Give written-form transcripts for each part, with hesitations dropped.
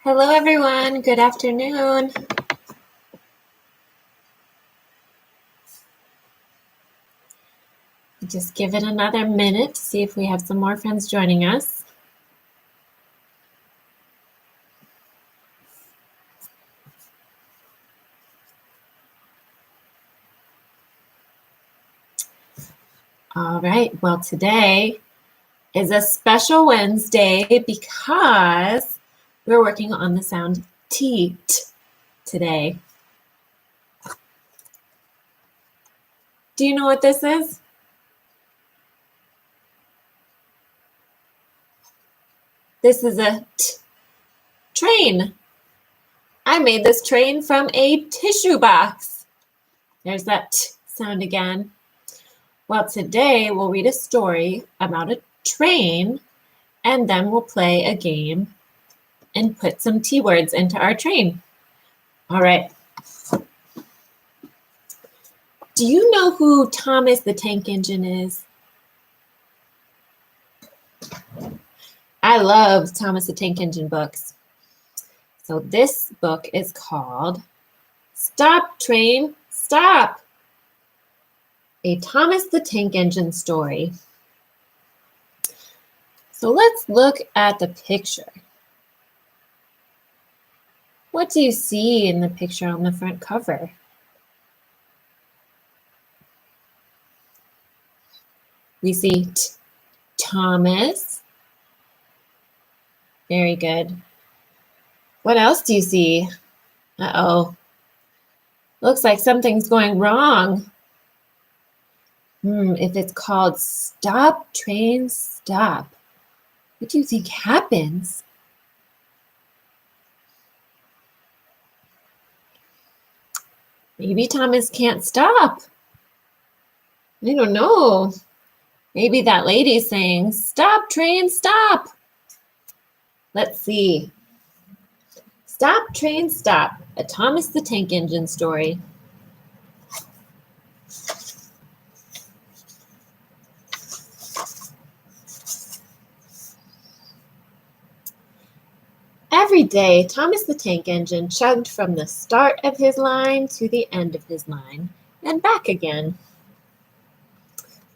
Hello, everyone. Good afternoon. Just give it another minute to see if we have some more friends joining us. All right. Well, today is a special Wednesday because we're working on the sound T today. Do you know what this is? This is a train. I made this train from a tissue box. There's that sound again. Well, today we'll read a story about a train, and then we'll play a game and put some T words into our train. All right. Do you know who Thomas the Tank Engine is? I love Thomas the Tank Engine books. So this book is called Stop Train, Stop! A Thomas the Tank Engine story. So let's look at the picture. What do you see in the picture on the front cover? We see Thomas. Very good. What else do you see? Uh-oh. Looks like something's going wrong. If it's called Stop Train Stop, what do you think happens? Maybe Thomas can't stop. I don't know. Maybe that lady's saying, "Stop, train, stop." Let's see. Stop, train, stop. A Thomas the Tank Engine story. Every day, Thomas the Tank Engine chugged from the start of his line to the end of his line and back again.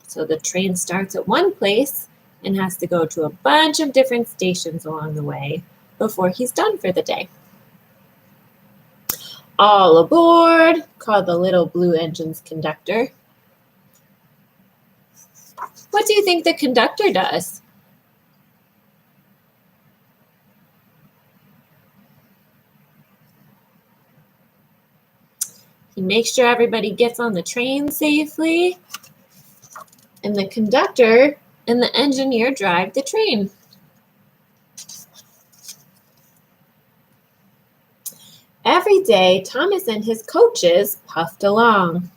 So the train starts at one place and has to go to a bunch of different stations along the way before he's done for the day. "All aboard," called the little blue engine's conductor. What do you think the conductor does? He makes sure everybody gets on the train safely, and the conductor and the engineer drive the train. Every day, Thomas and his coaches puffed along.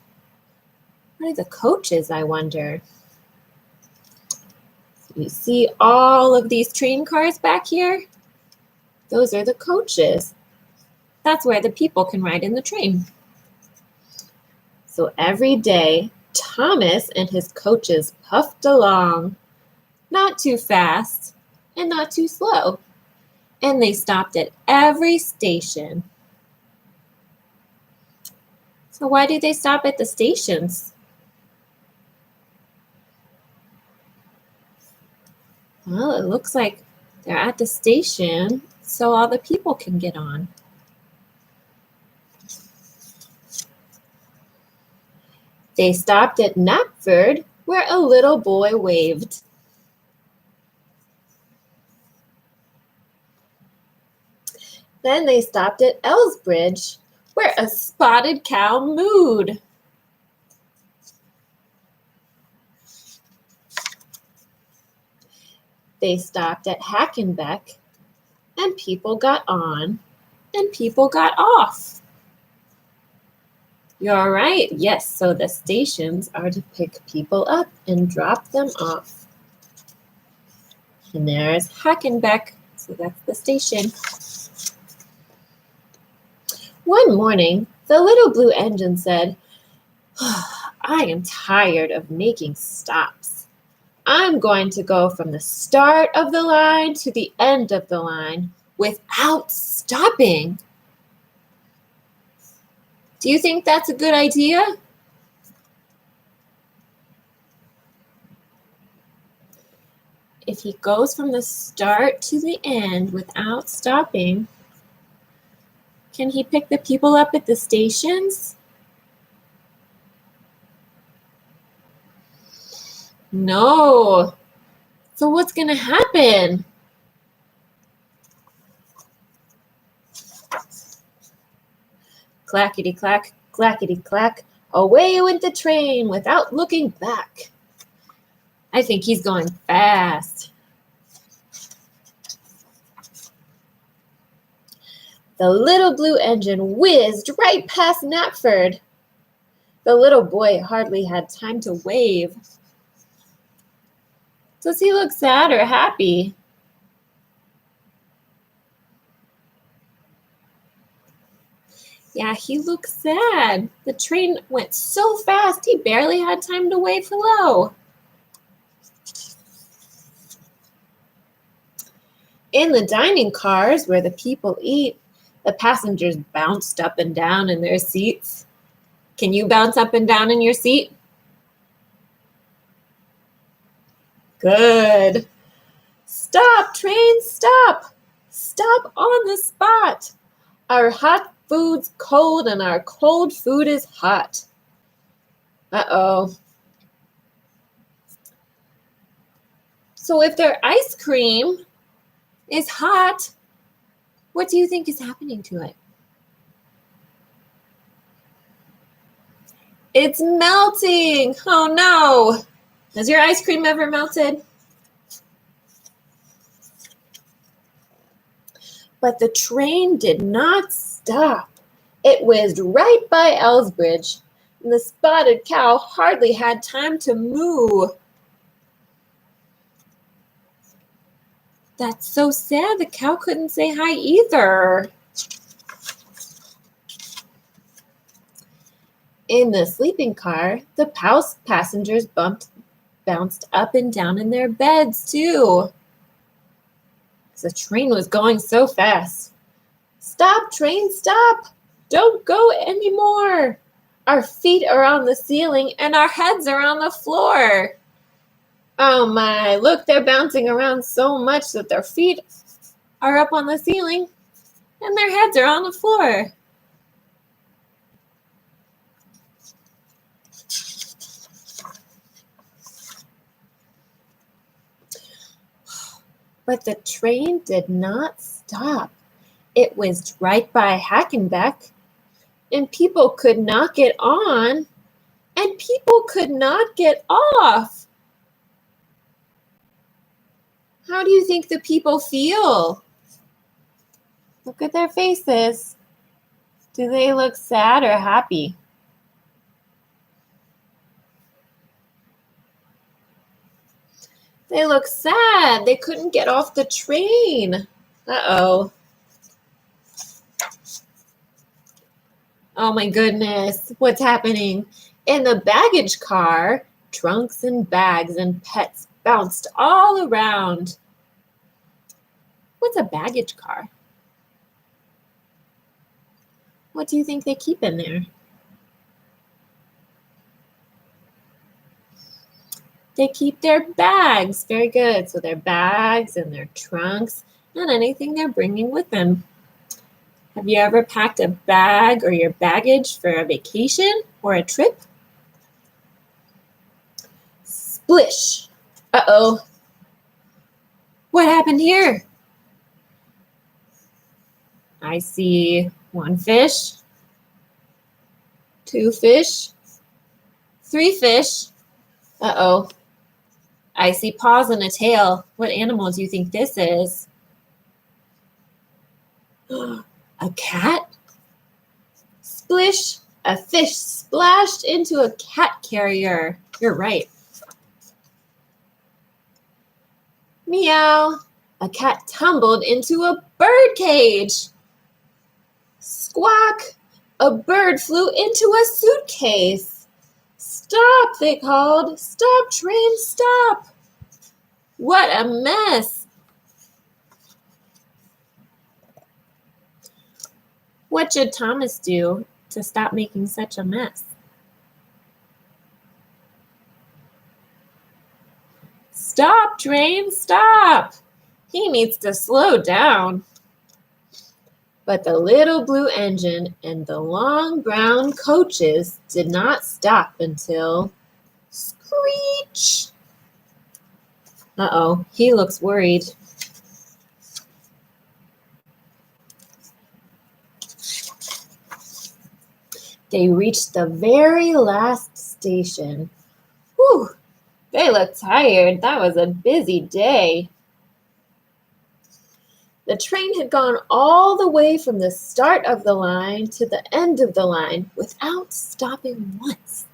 What are the coaches, I wonder? You see all of these train cars back here? Those are the coaches. That's where the people can ride in the train. So every day, Thomas and his coaches puffed along, not too fast and not too slow, and they stopped at every station. So why do they stop at the stations? Well, it looks like they're at the station so all the people can get on. They stopped at Knapford, where a little boy waved. Then they stopped at Elsbridge, where a spotted cow mooed. They stopped at Hackenbeck, and people got on, and people got off. You're right, yes, so the stations are to pick people up and drop them off. And there's Hackenbeck, so that's the station. One morning, the little blue engine said, "I am tired of making stops. I'm going to go from the start of the line to the end of the line without stopping. Do you think that's a good idea? If he goes from the start to the end without stopping, can he pick the people up at the stations? No. So what's going to happen? Clackety-clack, clackety-clack, away went the train without looking back. I think he's going fast. The little blue engine whizzed right past Knapford. The little boy hardly had time to wave. Does he look sad or happy? Yeah, he looks sad. The train went so fast, he barely had time to wave hello. In the dining cars where the people eat, the passengers bounced up and down in their seats. Can you bounce up and down in your seat? Good. Stop, train, stop. Stop on the spot. Our hot food's cold and our cold food is hot. Uh-oh. So if their ice cream is hot, what do you think is happening to it? It's melting. Oh no. Has your ice cream ever melted? But the train did not stop. It whizzed right by Elsbridge, and the spotted cow hardly had time to moo. That's so sad. The cow couldn't say hi either. In the sleeping car, the passengers bounced up and down in their beds too. The train was going so fast. Stop, train, stop! Don't go anymore! Our feet are on the ceiling and our heads are on the floor. Oh my, look, they're bouncing around so much that their feet are up on the ceiling and their heads are on the floor. But the train did not stop. It whizzed right by Hackenbeck, and people could not get on, and people could not get off. How do you think the people feel? Look at their faces. Do they look sad or happy? They look sad. They couldn't get off the train. Uh-oh. Oh my goodness. What's happening? In the baggage car, trunks and bags and pets bounced all around. What's a baggage car? What do you think they keep in there? They keep their bags. Very good. So their bags and their trunks and anything they're bringing with them. Have you ever packed a bag or your baggage for a vacation or a trip? Splish. Uh-oh. What happened here? I see 1 fish, 2 fish, 3 fish. Uh-oh. I see paws and a tail. What animal do you think this is? A cat? Splish, a fish splashed into a cat carrier. You're right. Meow, a cat tumbled into a bird cage. Squawk, a bird flew into a suitcase. Stop, they called. Stop, train, stop. What a mess. What should Thomas do to stop making such a mess? Stop, train, stop! He needs to slow down. But the little blue engine and the long brown coaches did not stop until screech. Uh-oh, he looks worried. They reached the very last station. Whew, they look tired. That was a busy day. The train had gone all the way from the start of the line to the end of the line without stopping once.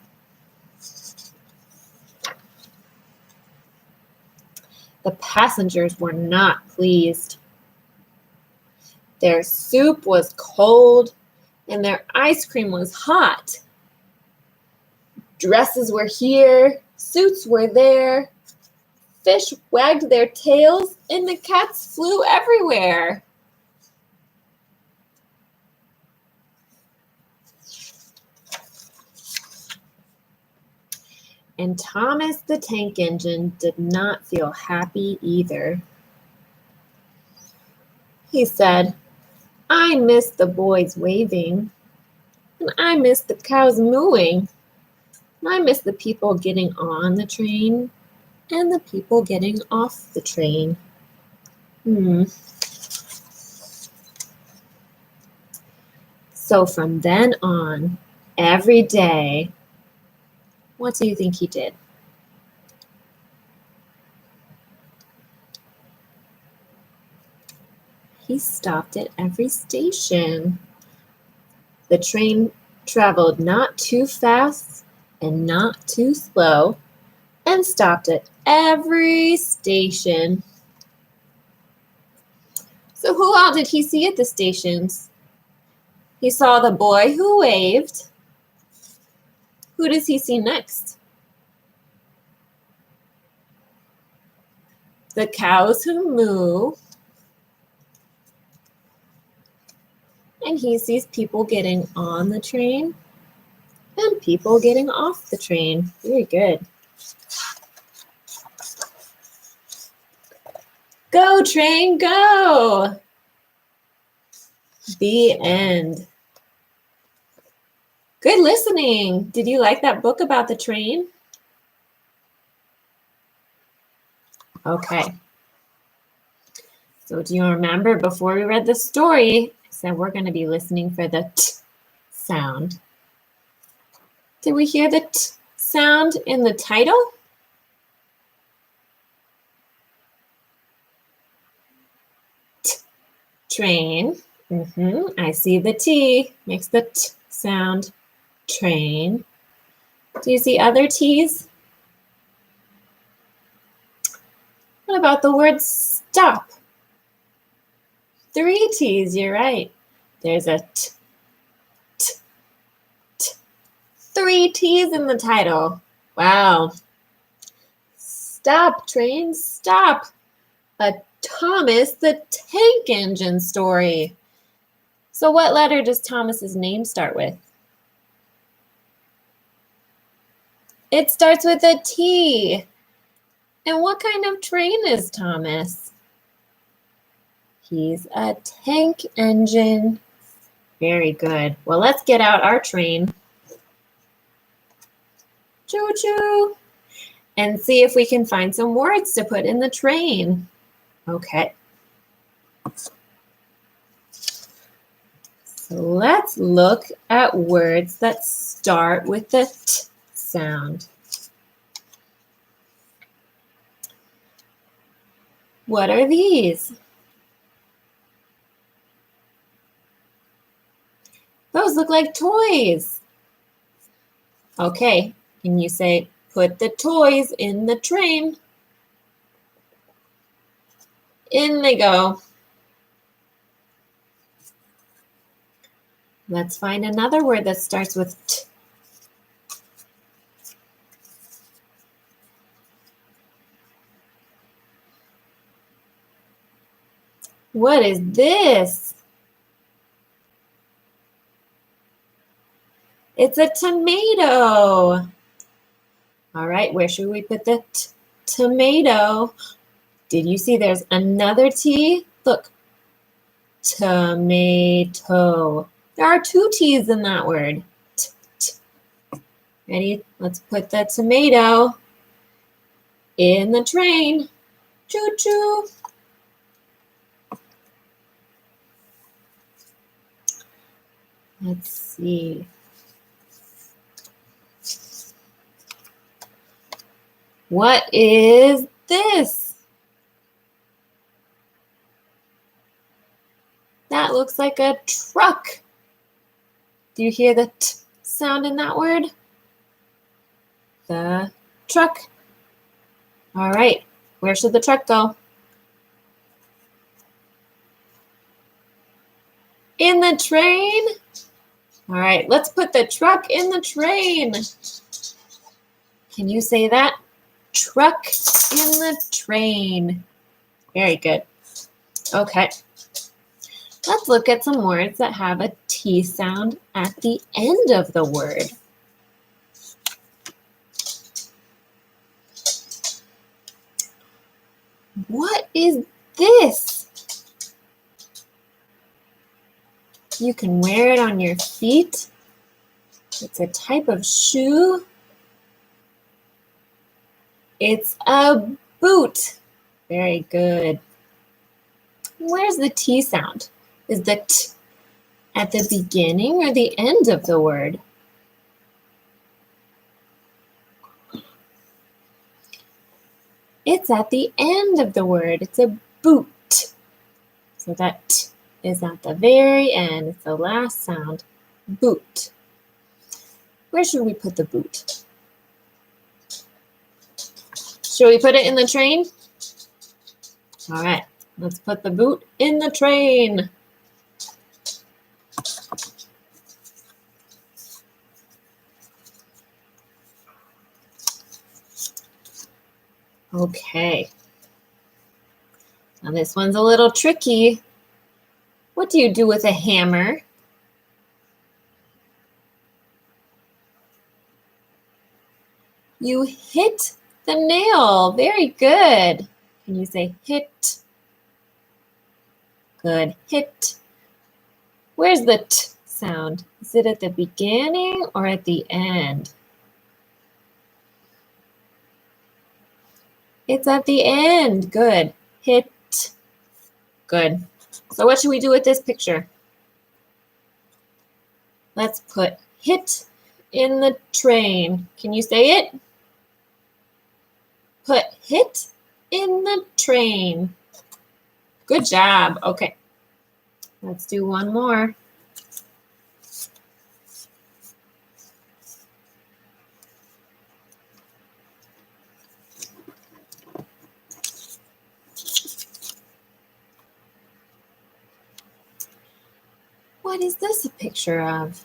The passengers were not pleased. Their soup was cold and their ice cream was hot. Dresses were here, suits were there, fish wagged their tails, and the cats flew everywhere. And Thomas the Tank Engine did not feel happy either. He said, I miss the boys waving, and I miss the cows mooing, and I miss the people getting on the train and the people getting off the train. So from then on, every day, what do you think he did? He stopped at every station. The train traveled not too fast and not too slow and stopped at every station. So who all did he see at the stations? He saw the boy who waved. Who does he see next? The cows who moo. And he sees people getting on the train and people getting off the train. Very good. Go, train, go! The end. Good listening. Did you like that book about the train? Okay. So do you remember before we read the story, I said we're going to be listening for the t sound. Did we hear the t sound in the title? T, train. I see the T makes the t sound. Train. Do you see other T's? What about the word stop? 3 T's, you're right. There's a t, t, t. 3 T's in the title. Wow. Stop, train, stop. A Thomas the Tank Engine story. So what letter does Thomas's name start with? It starts with a T. And what kind of train is Thomas? He's a tank engine. Very good. Well, let's get out our train. Choo-choo. And see if we can find some words to put in the train. Okay. So let's look at words that start with the T sound. What are these? Those look like toys. Okay, can you say, put the toys in the train? In they go. Let's find another word that starts with T. What is this? It's a tomato. All right, where should we put the tomato? Did you see there's another T? Look, tomato. There are two T's in that word. Ready? Let's put the tomato in the train. Choo-choo. Let's see. What is this? That looks like a truck. Do you hear the T sound in that word? The truck. All right, where should the truck go? In the train? All right, let's put the truck in the train. Can you say that? Truck in the train. Very good. Okay. Let's look at some words that have a T sound at the end of the word. What is this? You can wear it on your feet. It's a type of shoe. It's a boot. Very good. Where's the T sound? Is the T at the beginning or the end of the word? It's at the end of the word. It's a boot. So that T is at the very end. It's the last sound. Boot. Where should we put the boot? Should we put it in the train? All right, let's put the boot in the train. Okay. Now this one's a little tricky. What do you do with a hammer? You hit the nail. Very good. Can you say hit? Good. Hit. Where's the T sound? Is it at the beginning or at the end? It's at the end. Good. Hit. Good. So what should we do with this picture? Let's put hit in the train. Can you say it? Put hit in the train. Good job. Okay. Let's do one more. What is this a picture of?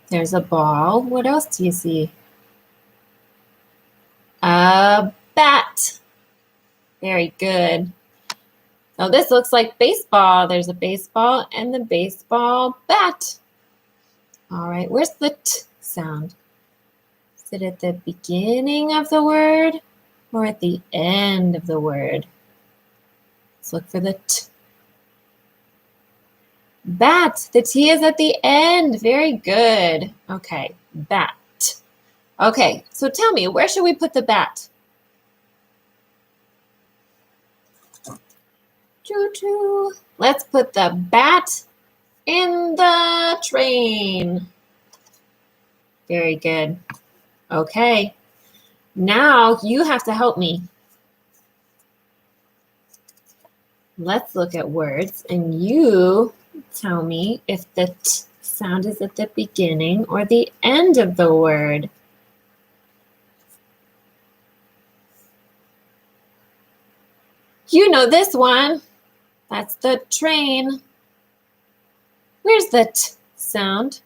There's a ball. What else do you see? A bat. Very good. So this looks like baseball. There's a baseball and the baseball bat. All right, where's the T sound? Is it at the beginning of the word or at the end of the word? Let's look for the T. Bat. The T is at the end. Very good. Okay, bat. Okay, so tell me, where should we put the bat? Choo-choo. Let's put the bat in the train. Very good. Okay, now you have to help me. Let's look at words and you tell me if the T sound is at the beginning or the end of the word. You know this one. That's the train. Where's the T sound?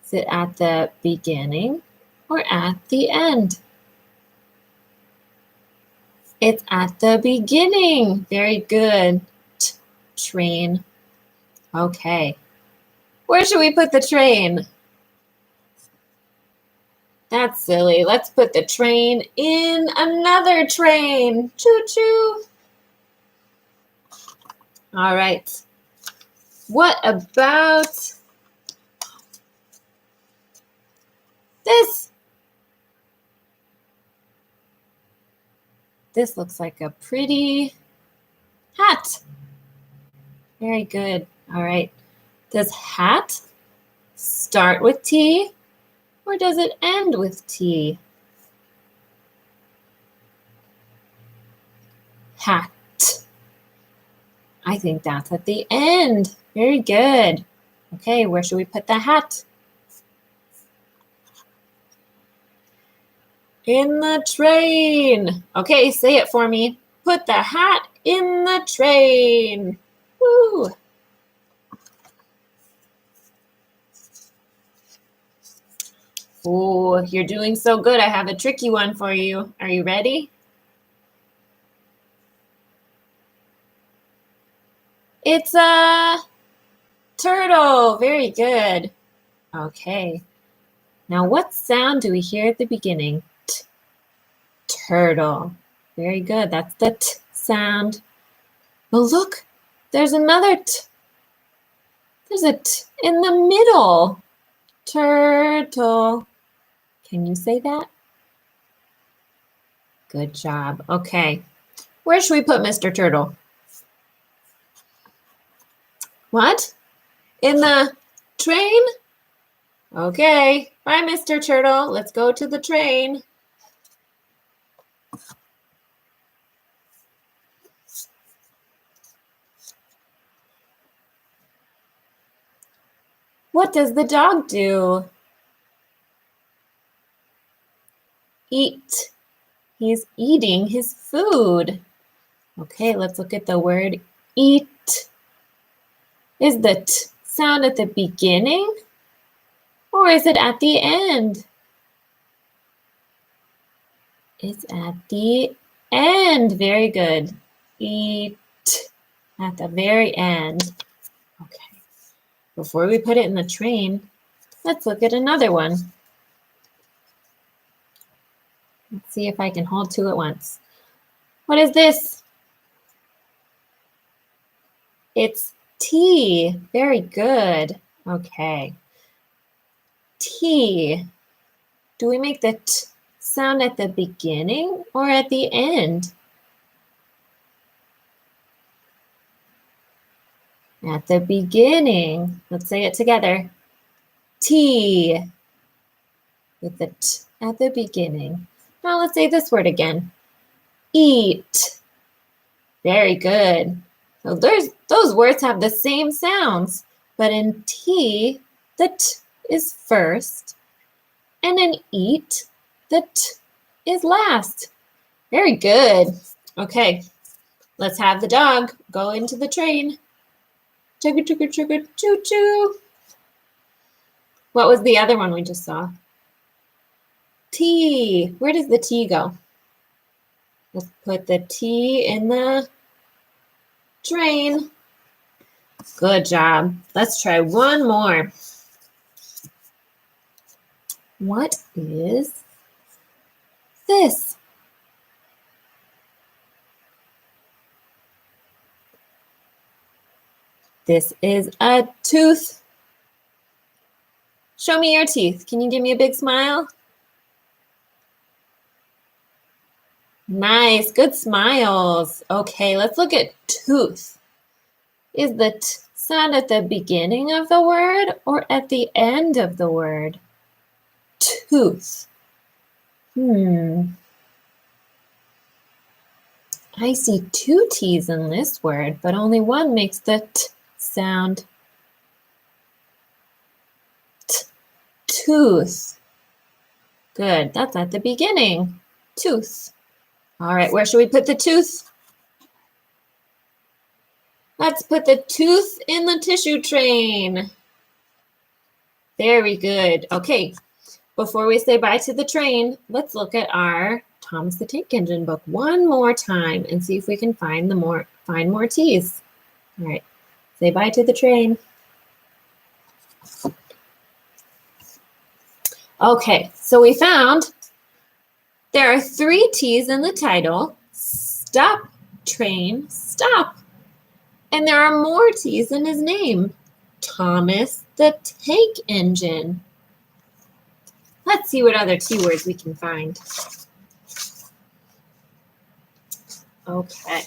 Is it at the beginning or at the end? It's at the beginning. Very good. Train. Okay. Where should we put the train? That's silly. Let's put the train in another train. Choo-choo. All right. What about this? This looks like a pretty hat. Very good. All right. Does hat start with T or does it end with T? Hat. I think that's at the end. Very good. Okay, where should we put the hat? In the train. Okay, say it for me. Put the hat in the train. Woo! Oh, you're doing so good. I have a tricky one for you. Are you ready? It's a turtle. Very good. Okay. Now, what sound do we hear at the beginning? T. Turtle. Very good. That's the T sound. But look, there's another T. There's a T in the middle. Turtle. Can you say that? Good job. Okay. Where should we put Mr. Turtle? What? In the train? Okay. Bye, Mr. Turtle. Let's go to the train. What does the dog do? Eat. He's eating his food. Okay, let's look at the word eat. Is the T sound at the beginning or is it at the end? It's at the end. Very good. Eat at the very end. Okay. Before we put it in the train, let's look at another one. Let's see if I can hold two at once. What is this? It's T. Very good. Okay. T. Do we make the T sound at the beginning or at the end? At the beginning. Let's say it together. T. With the T at the beginning. Now let's say this word again. Eat. Very good. So those words have the same sounds, but in T, the T is first, and in eat, the T is last. Very good. Okay, let's have the dog go into the train. Chugga, chugga, chugga, choo, choo. What was the other one we just saw? T. Where does the T go? Let's put the T in the train. Good job. Let's try one more. What is this? This is a tooth. Show me your teeth. Can you give me a big smile? Nice, good smiles. Okay, let's look at tooth. Is the T sound at the beginning of the word or at the end of the word? Tooth. I see two T's in this word, but only one makes the T sound. T. Tooth. Good, that's at the beginning. Tooth. All right, where should we put the tooth? Let's put the tooth in the tissue train. Very good. Okay, before we say bye to the train, let's look at our Thomas the Tank Engine book one more time and see if we can find more T's. All right, Say bye to the train. Okay, so we found there are 3 T's in the title. Stop, train, stop. And there are more T's in his name. Thomas the Tank Engine. Let's see what other T words we can find. Okay.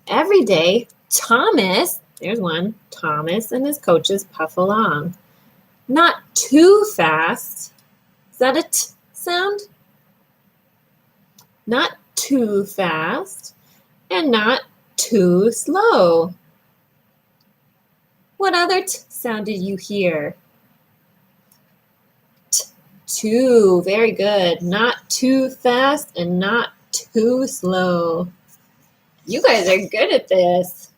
Every day, Thomas, there's one, Thomas and his coaches puff along. Not too fast. Is that a T sound? Not too fast and not too slow. What other T sound did you hear? T, too, very good. Not too fast and not too slow. You guys are good at this.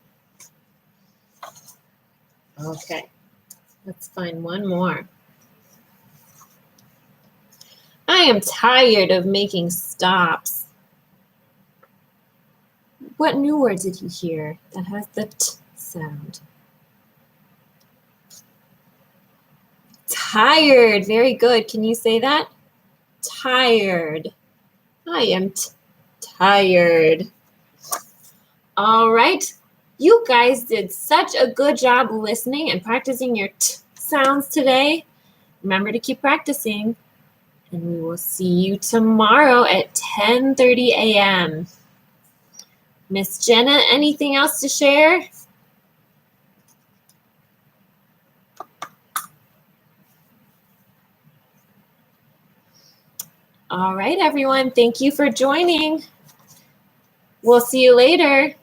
Okay, let's find one more. I am tired of making stops. What new word did you hear that has the T sound? Tired, very good. Can you say that? Tired. I am tired. All right. You guys did such a good job listening and practicing your T sounds today. Remember to keep practicing. And we will see you tomorrow at 10:30 a.m. Miss Jenna, anything else to share? All right, everyone. Thank you for joining. We'll see you later.